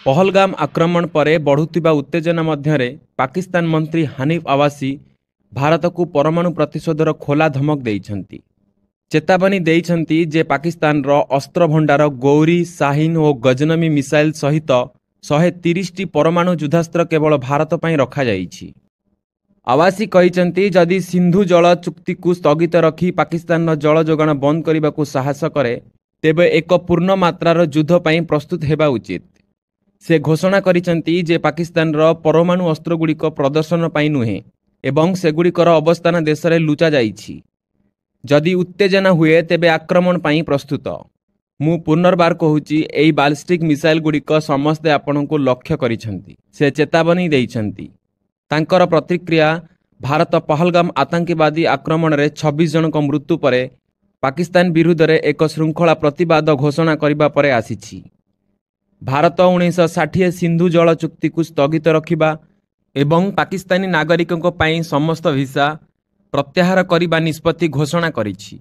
पहलगाम आक्रमण परे बढ़ुतिबा उत्तेजना मध्यरे पाकिस्तान मंत्री हानिफ आवासी भारत को परमाणु प्रतिशोधर खोला धमक देइछंती। चेतावनी देइछंती जे पाकिस्तान रो अस्त्र भंडार गौरी, शाहीन और गजनमी मिसाइल सहित 130 परमाणु युद्धास्त्र केवल भारत पई रखा जाइछि। आवासी कहिछंती जदि सिंधु जल चुक्ति को स्थगित रखी पाकिस्तान रो जल जोगाण बंद करने को साहस करे तेबे एक पूर्ण मात्रार युद्ध पई प्रस्तुत हेबा उचित। से घोषणा करिसंती जे पाकिस्तान रो परमाणु अस्त्र गुड़िक प्रदर्शन पाई नुहे एवं सेगुड़िकर अवस्थान देश में लुचा जाइछि। जदि उत्तेजना हुए तेबे आक्रमण पाई प्रस्तुत। मु पुनर्बार कहूची एई बालिस्टिक मिसाइल गुड़िक समस्ते आपण को लक्ष्य करिसंती। से चेतावनी देइछंती। तांकर प्रतिक्रिया भारत पहलगाम आतंकवादी आक्रमण रे 26 जनक मृत्यु परे पाकिस्तान विरुद्ध रे एक श्रृंखला प्रतिवाद घोषणा करिबा परे आसीछि। भारत 1960 सिंधु जल चुक्ति को स्थगित रखिबा एवं पाकिस्तानी नागरिकों पाई समस्त वीसा प्रत्याहार करने निष्पत्ति घोषणा करिछि।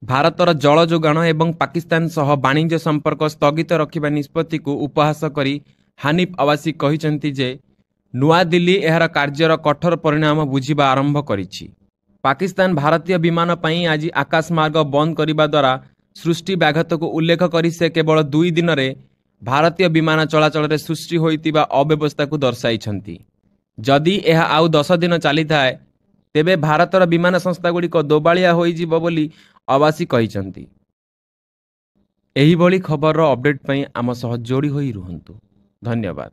भारतर जल जोगाण एवं पाकिस्तान सह वाणिज्य संपर्क स्थगित रखिबा निष्पत्ति को उपहास करी हानिफ आवासी कहिसंती जे नुआ दिल्ली एहार कार्यर कठोर परिणाम बुझिबा आरंभ करिछि। पाकिस्तान भारतीय विमान पाई आज आकाश मार्ग बंद करिबा द्वारा सृष्टि व्याघात को उल्लेख करी से केवल 2 दिन रे भारतीय विमान चलाचल रे सृष्टि होइतिबा अव्यवस्था को दर्शाइछंती। जदि यह आउ 10 दिन चली थाए तेबे भारतर विमान संस्था गुड़िक दोबालिया होई जिवो बोली आवासी कहिसंती। एही भली खबर अपडेट पई आम सह जोड़ी होई रुहंतु। धन्यवाद।